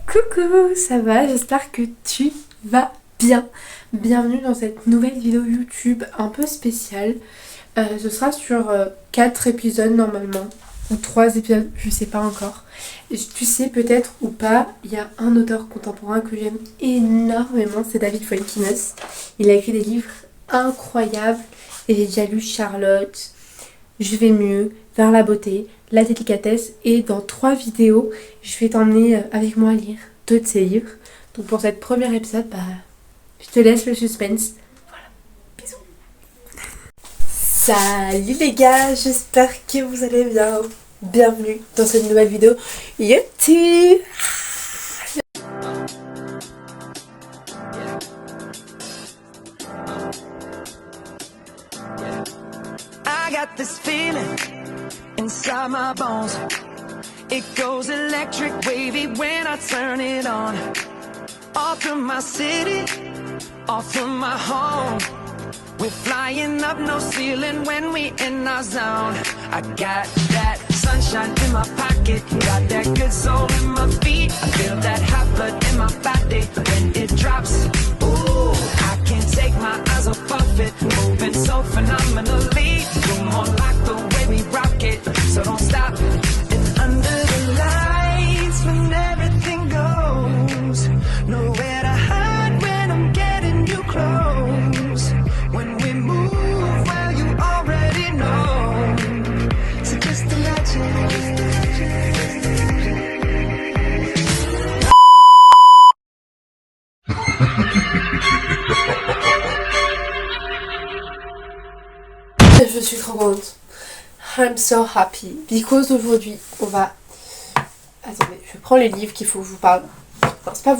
Coucou, ça va? J'espère que tu vas bien. Bienvenue dans cette nouvelle vidéo YouTube un peu spéciale. Ce sera sur 4 épisodes normalement, ou 3 épisodes, je sais pas encore. Et tu sais peut-être ou pas, il y a un auteur contemporain que j'aime énormément, c'est David Fuenkinos. Il a écrit des livres incroyables et j'ai déjà lu Charlotte, Je vais mieux, Vers la beauté, La délicatesse, et dans 3 vidéos, je vais t'emmener avec moi à lire 2 de ses livres. Donc pour cette première épisode, je te laisse le suspense. Voilà, bisous. Salut les gars, j'espère que vous allez bien. Bienvenue dans cette nouvelle vidéo YouTube. I got this feeling inside my bones. It goes electric wavy when I turn it on. Off from my city, off from my home. We're flying up no ceiling when we in our zone. I got that sunshine in my pocket, got that good soul in my feet. I feel that hot blood in my body when it drops. Ooh, I can't take my eyes off of it, moving so phenomenally. You're more like the way we rock it, so don't stop. And under the lights when everything goes, nowhere to hide when I'm getting you close. When we move, well you already know. So just imagine. Je suis trop contente. I'm so happy. Because aujourd'hui, on va... Attendez, je prends les livres qu'il faut que je vous parle. Non, c'est pas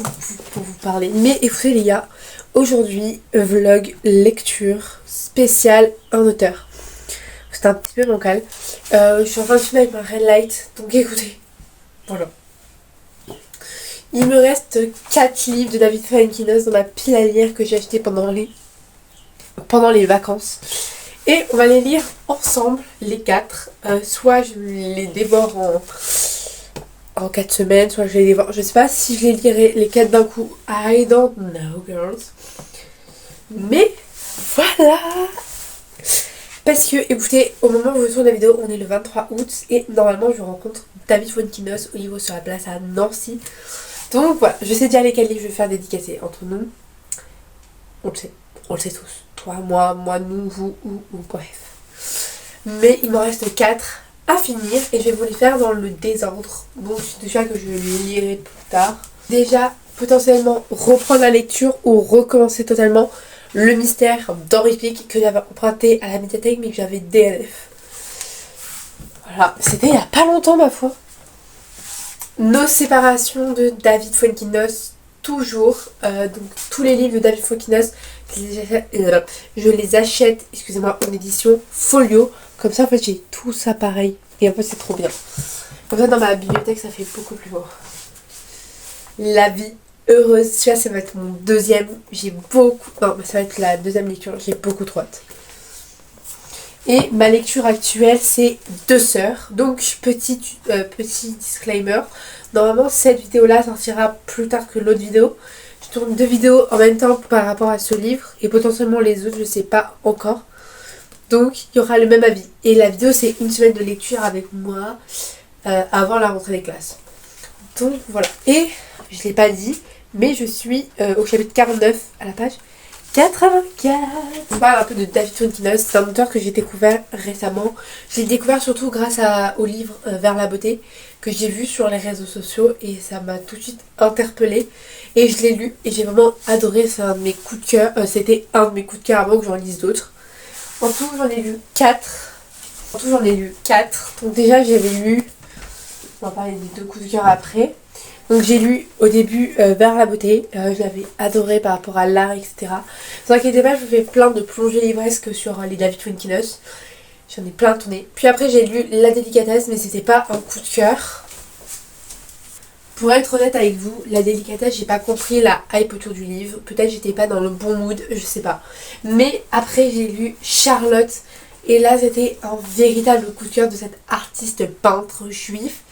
pour vous parler. Mais écoutez les gars, aujourd'hui, vlog lecture spécial un auteur. C'est un petit peu bancal. Je suis en train de filmer avec ma red light. Donc écoutez. Voilà. Il me reste 4 livres de David Fuenkinos dans ma pile à lire que j'ai acheté pendant les vacances. Et on va les lire ensemble, les 4. Soit je les dévore en 4 semaines, soit je les dévore. Je sais pas si je les lirai les 4 d'un coup. I don't know, girls. Mais voilà. Parce que, écoutez, au moment où je tourne la vidéo, on est le 23 août. Et normalement, je rencontre David Fuenkinos au niveau sur la place à Nancy. Donc voilà, je sais déjà lesquels livres je vais faire dédicacer entre nous. On le sait tous. Toi, moi, nous, vous, ou bref. Mais il m'en reste 4 à finir et je vais vous les faire dans le désordre. Donc déjà que je les lirai plus tard. Déjà, potentiellement reprendre la lecture ou recommencer totalement Le mystère d'Henri Pic que j'avais emprunté à la médiathèque mais que j'avais DNF. Voilà, c'était il y a pas longtemps ma foi. Nos séparations de David Fuenkinos, toujours. Donc tous les livres de David Fuenkinos, je les achète, excusez-moi, en édition folio. Comme ça en fait j'ai tout ça pareil. Et en fait c'est trop bien. Comme ça dans ma bibliothèque ça fait beaucoup plus beau. La vie heureuse, celui-là ça va être mon deuxième. Non, ça va être la deuxième lecture, j'ai beaucoup trop hâte. Et ma lecture actuelle c'est Deux sœurs. Donc petit disclaimer. Normalement cette vidéo là sortira plus tard que l'autre vidéo. Je tourne 2 vidéos en même temps par rapport à ce livre. Et potentiellement les autres je sais pas encore. Donc il y aura le même avis. Et la vidéo c'est une semaine de lecture avec moi avant la rentrée des classes. Donc voilà. Et je l'ai pas dit, mais je suis au chapitre 49 à la page 84. On parle un peu de David Fuenkinos. C'est un auteur que j'ai découvert récemment. Je l'ai découvert surtout grâce au livre Vers la beauté que j'ai vu sur les réseaux sociaux et ça m'a tout de suite interpellée. Et je l'ai lu et j'ai vraiment adoré. C'est un de mes coups de cœur. C'était un de mes coups de cœur avant que j'en lise d'autres. En tout, j'en ai lu 4. Donc déjà, j'avais lu... On va parler des 2 coups de cœur après. Donc j'ai lu au début Vers la beauté. Je l'avais adoré par rapport à l'art, etc. Ne vous inquiétez pas, je vous fais plein de plongées livresques sur les David Fuenkinos. J'en ai plein tourné. Puis après, j'ai lu La délicatesse, mais c'était pas un coup de cœur. Pour être honnête avec vous, La délicatesse, j'ai pas compris la hype autour du livre. Peut-être j'étais pas dans le bon mood, je sais pas. Mais après, j'ai lu Charlotte. Et là, c'était un véritable coup de cœur de cet artiste peintre juif.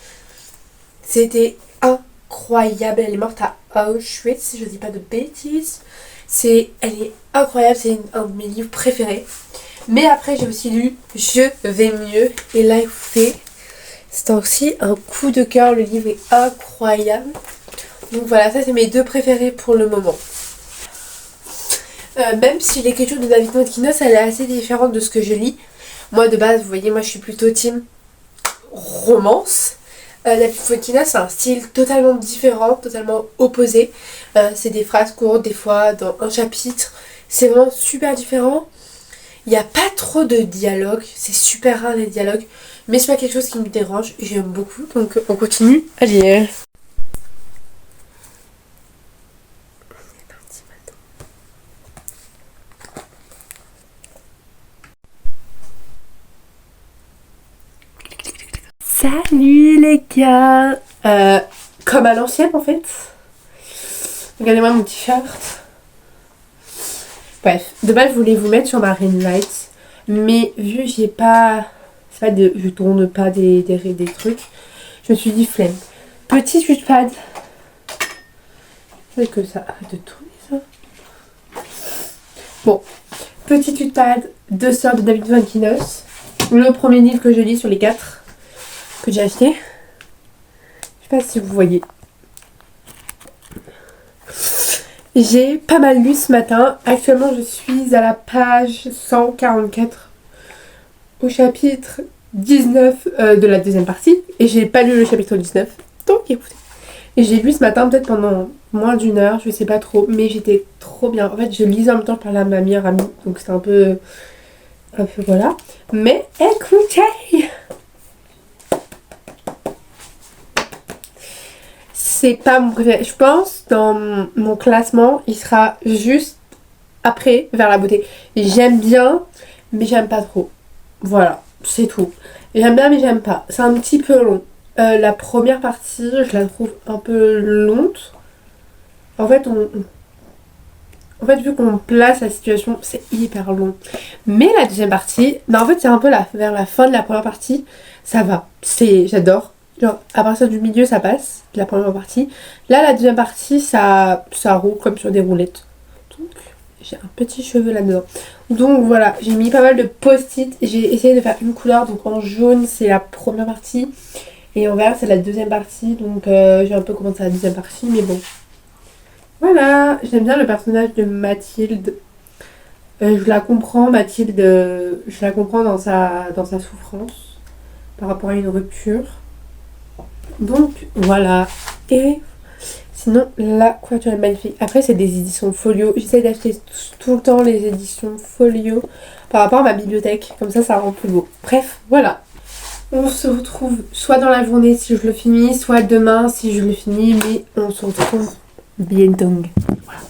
C'était incroyable. incroyable. Elle est morte à Auschwitz, si je dis pas de bêtises. Elle est incroyable, c'est un de mes livres préférés. Mais après, j'ai aussi lu Je vais mieux. Et là, écoutez, c'est aussi un coup de cœur. Le livre est incroyable. Donc voilà, ça c'est mes deux préférés pour le moment. Même si l'écriture de David Montkinos, elle est assez différente de ce que je lis. Moi de base, vous voyez, moi je suis plutôt team romance. David Montkinos, c'est un style totalement différent, totalement opposé. C'est des phrases courtes, des fois dans un chapitre. C'est vraiment super différent. Il n'y a pas trop de dialogue, c'est super rare les dialogues. Mais c'est pas quelque chose qui me dérange, j'aime beaucoup. Donc on continue. Allez. Salut les gars, comme à l'ancienne en fait. Regardez-moi mon t-shirt. Bref, de base je voulais vous mettre sur ma ring light, mais vu que j'ai pas, c'est pas de, je tourne pas des trucs, je me suis dit flemme. Petit touchpad. C'est que ça arrête de tourner ça. Bon, petit touchpad, 2 sœurs de David Montkinos. Le premier livre que je lis sur les 4 que j'ai acheté. Je sais pas si vous voyez. J'ai pas mal lu ce matin. Actuellement, je suis à la page 144 au chapitre 19 de la deuxième partie. Et j'ai pas lu le chapitre 19. Donc écoutez. Et j'ai lu ce matin peut-être pendant moins d'1 heure. Je sais pas trop. Mais j'étais trop bien. En fait, je lisais en même temps, je parlais à ma meilleure amie. Donc c'était un peu voilà. Mais écoutez, c'est pas mon préféré. Je pense dans mon classement, il sera juste après vers la beauté. J'aime bien, mais j'aime pas trop. Voilà, c'est tout. J'aime bien, mais j'aime pas. C'est un petit peu long. La première partie, je la trouve un peu lente. En fait, vu qu'on place la situation, c'est hyper long. Mais la deuxième partie, en fait, c'est un peu vers la fin de la première partie. Ça va. J'adore. Genre, à partir du milieu, ça passe, la première partie. Là, la deuxième partie, ça roule comme sur des roulettes. Donc, j'ai un petit cheveu là-dedans. Donc, voilà, j'ai mis pas mal de post-it. J'ai essayé de faire une couleur. Donc, en jaune, c'est la première partie. Et en vert, c'est la deuxième partie. Donc, j'ai un peu commencé la deuxième partie, mais bon. Voilà, j'aime bien le personnage de Mathilde. Je la comprends, Mathilde. Je la comprends dans sa souffrance par rapport à une rupture. Donc voilà. Et sinon la couverture est magnifique. Après c'est des éditions folio. J'essaie d'acheter tout le temps les éditions folio par rapport à ma bibliothèque. Comme ça rend plus beau. Bref, voilà. On se retrouve soit dans la journée si je le finis, soit demain si je le finis. Mais on se retrouve bientôt. Voilà.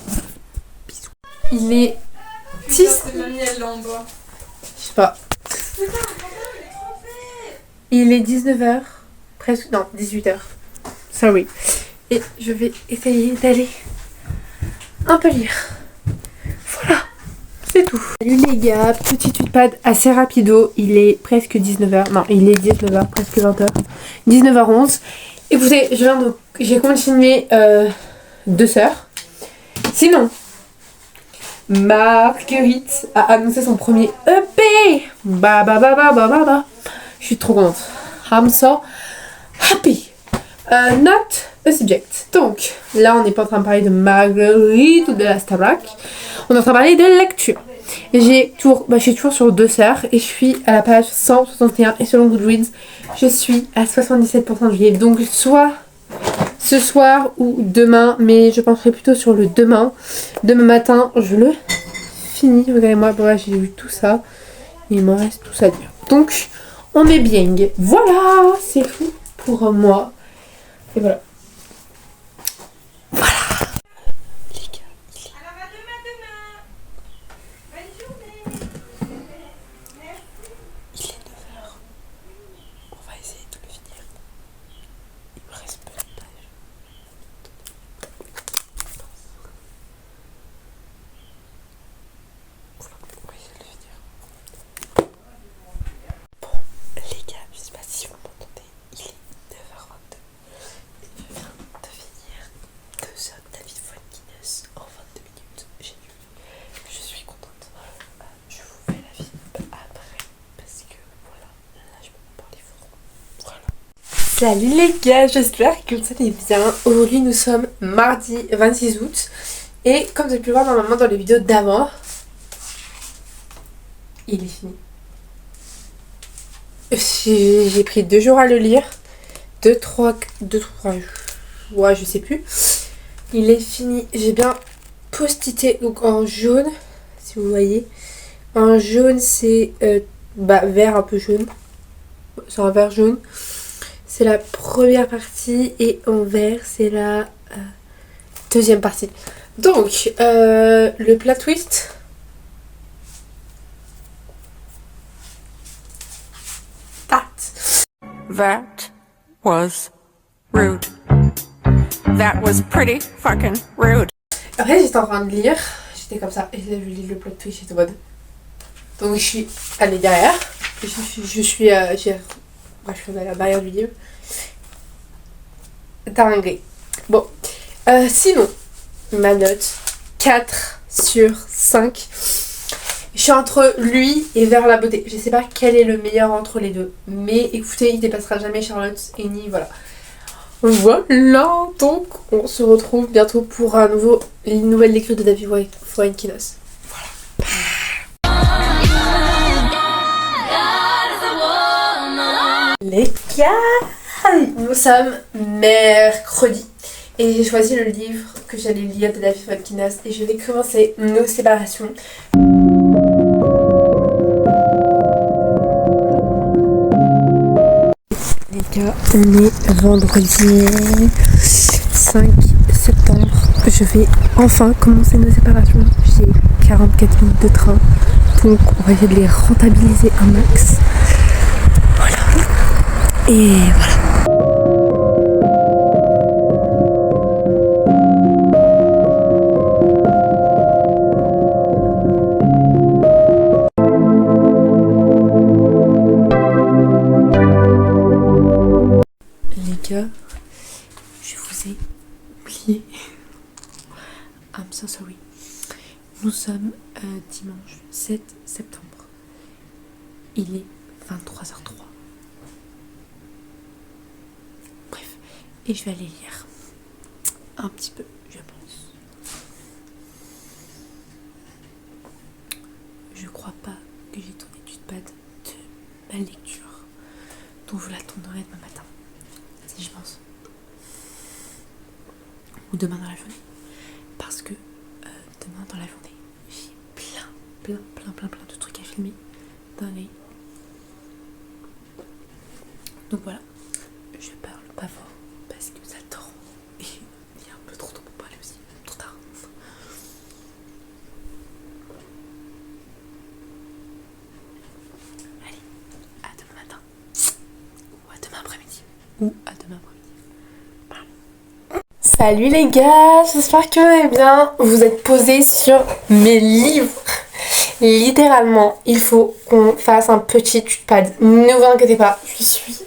Bisous. Il est 6. Je sais pas. Il est 19h. Presque, non, 18h. Sorry. Et je vais essayer d'aller un peu lire. Voilà, c'est tout. Salut les gars, petit touchpad assez rapido. Il est presque 19h. Non, il est 19h, presque 20h. 19h11. Écoutez, j'ai continué 2 sœurs. Sinon, Marguerite a annoncé son premier EP. Je suis trop contente. I'm so happy. Not a subject. Donc, là, on n'est pas en train de parler de Marguerite ou de la Starac. On est en train de parler de lecture. Je suis toujours sur 2 sœurs et je suis à la page 161. Et selon Goodreads, je suis à 77% du livre. Donc, soit ce soir ou demain, mais je penserai plutôt sur le demain. Demain matin, je le finis. Regardez-moi, voilà, j'ai lu tout ça. Il me reste tout ça à dire. Donc, on est bien. Voilà, c'est tout pour moi. Et voilà. Voilà. Les gars. Alors à demain. Bonne journée. Il est 9h. On va essayer de le finir. Il me reste peu de pages. On va essayer de le finir. Bon, les gars, je sais pas si vous m'entendez. Il est 9h22. Salut les gars, j'espère que vous allez bien. Aujourd'hui nous sommes mardi 26 août et comme vous avez pu le voir normalement dans les vidéos d'avant, il est fini. J'ai pris 2 jours à le lire, 2, 3, ouais je sais plus. Il est fini, j'ai bien post-ité donc en jaune, si vous voyez. En jaune c'est vert un peu jaune, c'est un vert jaune. C'est la première partie et en vert c'est la deuxième partie. Donc le plot twist. That was rude. That was pretty fucking rude. Après j'étais en train de lire, j'étais comme ça et là je lis le plot twist, j'étais en mode. Donc je suis allée derrière, je suis à la barrière du livre. Dingue. Bon, sinon, ma note 4 sur 5. Je suis entre lui et Vers la beauté. Je sais pas quel est le meilleur entre les deux. Mais écoutez, il dépassera jamais Charlotte et Ni, voilà. Voilà, donc on se retrouve bientôt pour une nouvelle lecture de David Fuenquinos. Les gars, nous sommes mercredi et j'ai choisi le livre que j'allais lire de David Fuenquinos et je vais commencer Nos séparations. Les gars, on est vendredi 5 septembre. Je vais enfin commencer Nos séparations. J'ai 44 minutes de train, donc on va essayer de les rentabiliser un max. Voilà. Et voilà. Les gars, je vous ai oublié. I'm so sorry. Nous sommes dimanche 7 septembre. Il est 23h03. Bref, et je vais aller lire un petit peu, je pense. Je crois pas que j'ai tourné du pad de ma lecture, donc je l'attendrai demain matin, si je pense, ou demain dans la journée, parce que demain dans la journée, j'ai plein de trucs à filmer dans les. Donc voilà. Je parle pas fort parce que ça dort et il y a un peu trop tôt pour parler aussi, trop tard. Allez, à demain matin ou à demain après-midi. Salut les gars, j'espère que vous allez bien. Vous êtes posés sur mes livres. Littéralement, il faut qu'on fasse un petit pad. Ne vous inquiétez pas, je suis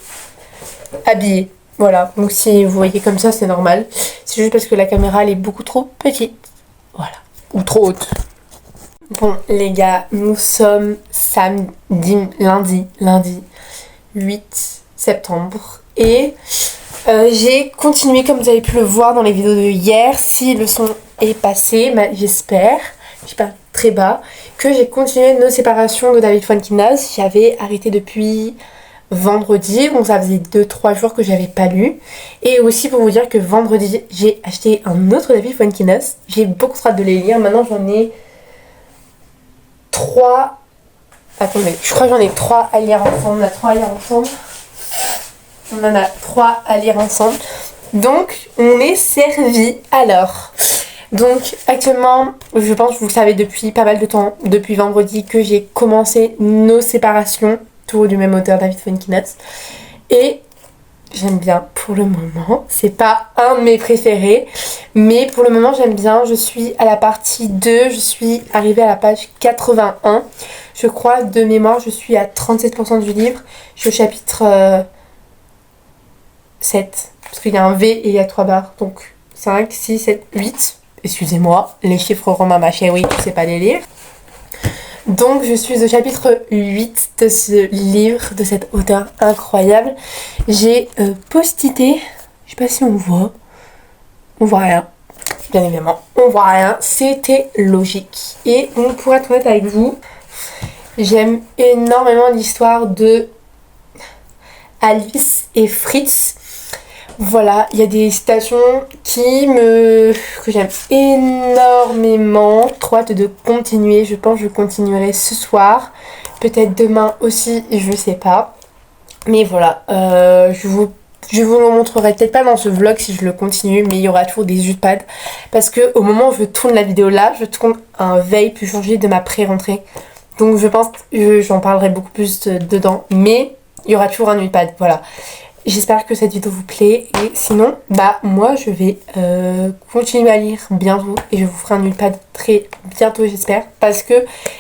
habillée, voilà, donc si vous voyez comme ça c'est normal, c'est juste parce que la caméra elle est beaucoup trop petite, voilà, ou trop haute. Bon les gars, nous sommes lundi 8 septembre et j'ai continué comme vous avez pu le voir dans les vidéos de hier. Si le son est passé, j'espère très bas, que j'ai continué Nos séparations de David Fuenquinos. J'avais arrêté depuis vendredi, donc ça faisait 2-3 jours que j'avais pas lu. Et aussi pour vous dire que vendredi j'ai acheté un autre David Fuenquinos. J'ai beaucoup hâte de les lire. Maintenant j'en ai 3. Attendez, je crois que j'en ai 3 à lire ensemble. On a 3 à lire ensemble. On en a 3 à lire ensemble. Donc on est servi. Alors donc actuellement, je pense que vous le savez depuis pas mal de temps, depuis vendredi, que j'ai commencé Nos séparations, toujours du même auteur, David Fuenquinos. Et j'aime bien pour le moment. C'est pas un de mes préférés, mais pour le moment j'aime bien. Je suis à la partie 2, je suis arrivée à la page 81. Je crois, de mémoire, je suis à 37% du livre. Je suis au chapitre 7, parce qu'il y a un V et il y a 3 barres. Donc 5, 6, 7, 8. Excusez-moi, les chiffres romains, ma chérie, je sais pas les lire. Donc je suis au chapitre 8 de ce livre, de cet auteur incroyable. J'ai post-ité, je sais pas si on voit rien, bien évidemment, on voit rien, c'était logique. Et donc pour être honnête avec vous, j'aime énormément l'histoire de Alice et Fritz. Voilà, il y a des citations que j'aime énormément. Trop hâte de continuer. Je pense que je continuerai ce soir. Peut-être demain aussi, je sais pas. Mais voilà, je vous le montrerai peut-être pas dans ce vlog si je le continue, mais il y aura toujours des jus de pad. Parce que au moment où je tourne la vidéo là, je tourne un veille plus changé de ma pré-rentrée. Donc je pense que j'en parlerai beaucoup plus dedans. Mais il y aura toujours un jus de pad, voilà. J'espère que cette vidéo vous plaît et sinon, moi je vais continuer à lire bientôt et je vous ferai un notepad très bientôt j'espère parce que,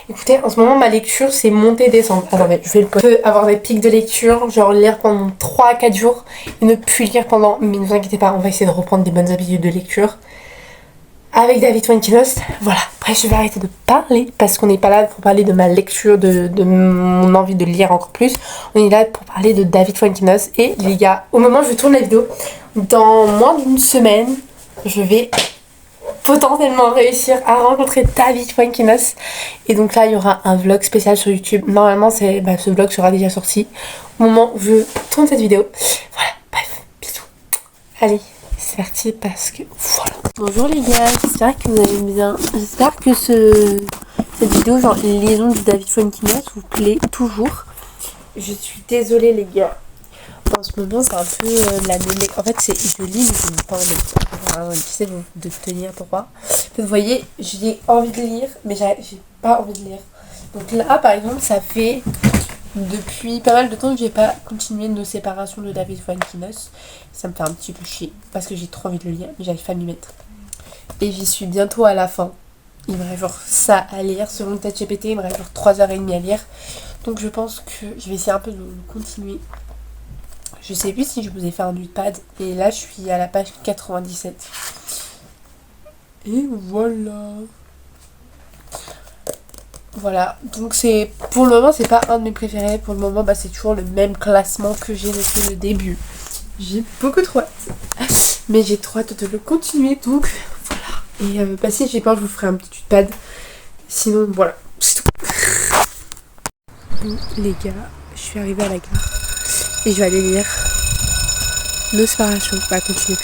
écoutez, en ce moment ma lecture c'est monter-descendre. Attendez, je vais le poser. Je peux avoir des pics de lecture, genre lire pendant 3 à 4 jours et ne plus lire pendant, mais ne vous inquiétez pas, on va essayer de reprendre des bonnes habitudes de lecture. Avec David Fuenkinos, voilà. Après, je vais arrêter de parler parce qu'on n'est pas là pour parler de ma lecture, de mon envie de lire encore plus. On est là pour parler de David Fuenkinos. Et les gars, au moment où je tourne la vidéo, dans moins d'une semaine, je vais potentiellement réussir à rencontrer David Fuenkinos. Et donc là, il y aura un vlog spécial sur YouTube. Normalement, ce vlog sera déjà sorti au moment où je tourne cette vidéo. Voilà, bref, bisous. Allez. C'est parti parce que voilà. Bonjour les gars, j'espère que vous allez bien. J'espère que cette vidéo, genre les liaisons de David Fuenkinos, vous plaît toujours. Je suis désolée les gars. En ce moment c'est un peu la mêlée. En fait je lis mais je n'ai pas envie de j'essaie de tenir droit. Vous voyez, j'ai envie de lire mais j'ai pas envie de lire. Donc là par exemple ça fait depuis pas mal de temps que j'ai pas continué nos séparations de David Fuenkinos. Ça me fait un petit peu chier parce que j'ai trop envie de le lire mais j'arrive pas à m'y mettre. Et j'y suis bientôt à la fin. Il me reste genre ça à lire selon ChatGPT, il me reste genre 3h30 à lire. Donc je pense que je vais essayer un peu de continuer. Je sais plus si je vous ai fait un notepad et là je suis à la page 97. Et voilà. Voilà, donc c'est pour le moment c'est pas un de mes préférés, pour le moment c'est toujours le même classement que j'ai depuis le début. J'ai beaucoup trop hâte, mais j'ai trop hâte de le continuer, donc voilà. Et si j'ai peur je vous ferai un petit notepad, sinon voilà, c'est tout. Bon les gars, je suis arrivée à la gare et je vais aller lire Nos séparations, on va continuer.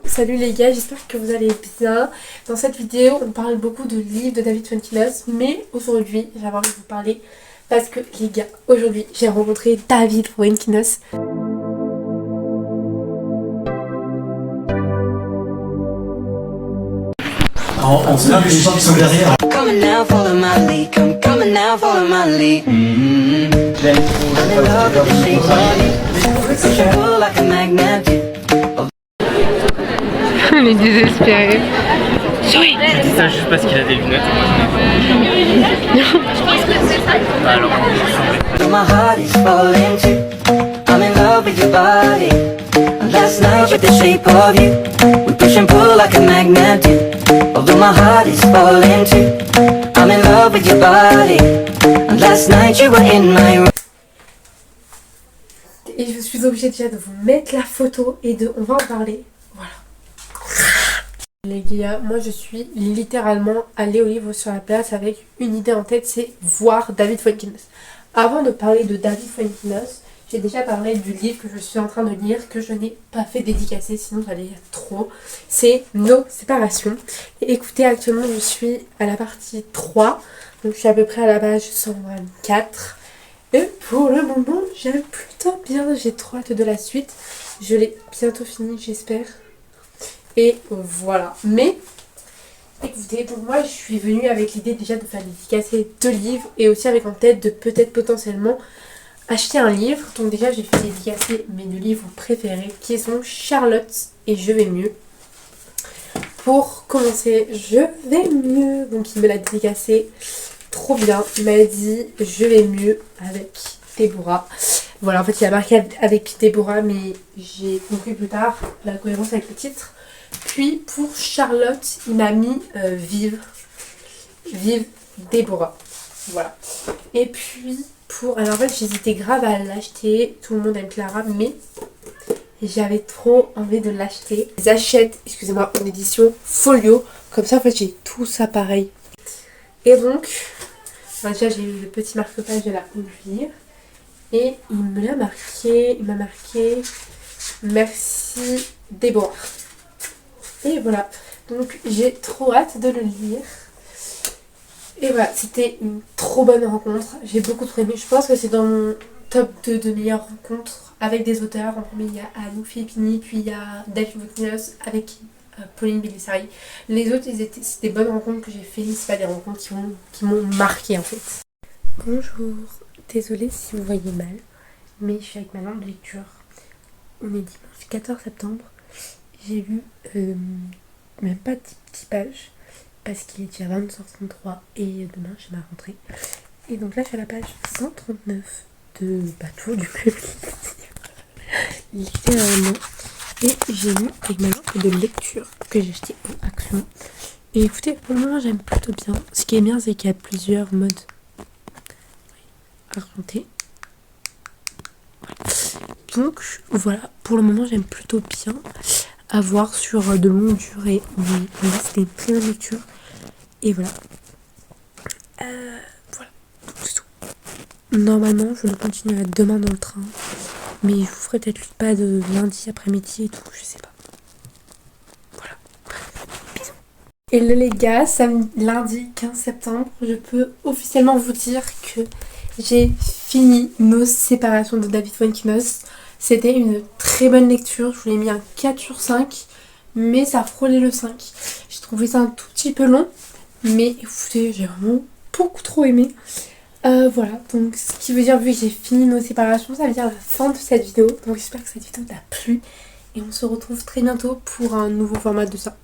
Salut les gars, j'espère que vous allez bien. Dans cette vidéo, on parle beaucoup de livres de David Fuenkinos, mais aujourd'hui, j'avais envie de vous parler parce que les gars, aujourd'hui, j'ai rencontré David Fuenkinos. On se les gens qui sont derrière. Coming now, follow my lead. Coming now, follow my lead. I'm in love with the shape of you. Push and pull like a magnet. On est désespérés. Oui. Je dis ça juste parce qu'il a des lunettes. Bah alors, My heart is falling too. I'm in love with your body. Last night with the shape of you. We push and pull like a magnet do. Although my heart is falling too. I'm in love with your body. Last night you were in my room. Et je suis obligée déjà de vous mettre la photo et on va en parler. Voilà. Les gars, moi je suis littéralement allée au livre sur la place avec une idée en tête, c'est voir David Fuenkinos. Avant de parler de David Fuenkinos, j'ai déjà parlé du livre que je suis en train de lire, que je n'ai pas fait dédicacer, sinon j'allais trop. C'est Nos séparations. Et écoutez, actuellement je suis à la partie 3, donc je suis à peu près à la page 124. Et pour le moment, j'aime plutôt bien, j'ai trop hâte de la suite. Je l'ai bientôt fini, j'espère. Et voilà. Mais, écoutez, donc moi je suis venue avec l'idée déjà de faire dédicacer 2 livres et aussi avec en tête de peut-être potentiellement acheter un livre. Donc déjà j'ai fait dédicacer mes 2 livres préférés qui sont Charlotte et Je vais mieux. Pour commencer, Je vais mieux. Donc il me l'a dédicacé. trop bien. Il m'a dit je vais mieux avec Déborah. Voilà, en fait il a marqué avec Déborah, mais j'ai compris plus tard la cohérence avec le titre. Puis pour Charlotte, il m'a mis Vive Déborah. Voilà. Et puis pour... Alors en fait j'hésitais grave à l'acheter. Tout le monde aime Clara, mais j'avais trop envie de l'acheter. J'achète, excusez-moi, en édition folio. Comme ça en fait j'ai tout ça pareil. Et donc, déjà j'ai eu le petit marque-page de la ouvrir. Et il m'a marqué merci Déborah. Et voilà, donc j'ai trop hâte de le lire. Et voilà, c'était une trop bonne rencontre. J'ai beaucoup trop aimé. Je pense que c'est dans mon top 2 de meilleures rencontres avec des auteurs. En premier, il y a Anouk Philippini, puis il y a David Wojciechowski avec Pauline Bélissari. Les autres, c'est des bonnes rencontres que j'ai fait. C'est pas des rencontres qui m'ont marqué en fait. Bonjour, désolée si vous voyez mal, mais je suis avec ma lampe de lecture. On est dimanche 14 septembre. J'ai lu même pas 10 pages parce qu'il est déjà 20h33 et demain j'ai ma rentrée. Et donc là je suis à la page 139 de Tour du Club littéralement. Et j'ai lu avec ma lampe de lecture que j'ai acheté en Action. Et écoutez, pour le moment j'aime plutôt bien. Ce qui est bien, c'est qu'il y a plusieurs modes à raconter. Donc voilà, pour le moment j'aime plutôt bien. À voir sur de longue durée, mais c'était une très bonne lecture. Et voilà. Voilà, c'est tout. Normalement, je le continuerai demain dans le train. Mais je vous ferai peut-être pas de lundi après-midi et tout, je sais pas. Voilà. Bisous. Et là les gars, lundi 15 septembre, je peux officiellement vous dire que j'ai fini Nos séparations de David Fuenkinos. C'était une très bonne lecture, je vous l'ai mis un 4 sur 5, mais ça frôlait le 5. J'ai trouvé ça un tout petit peu long, mais écoutez, j'ai vraiment beaucoup trop aimé. Voilà, donc ce qui veut dire, vu que j'ai fini Nos séparations, ça veut dire la fin de cette vidéo. Donc j'espère que cette vidéo t'a plu, et on se retrouve très bientôt pour un nouveau format de ça.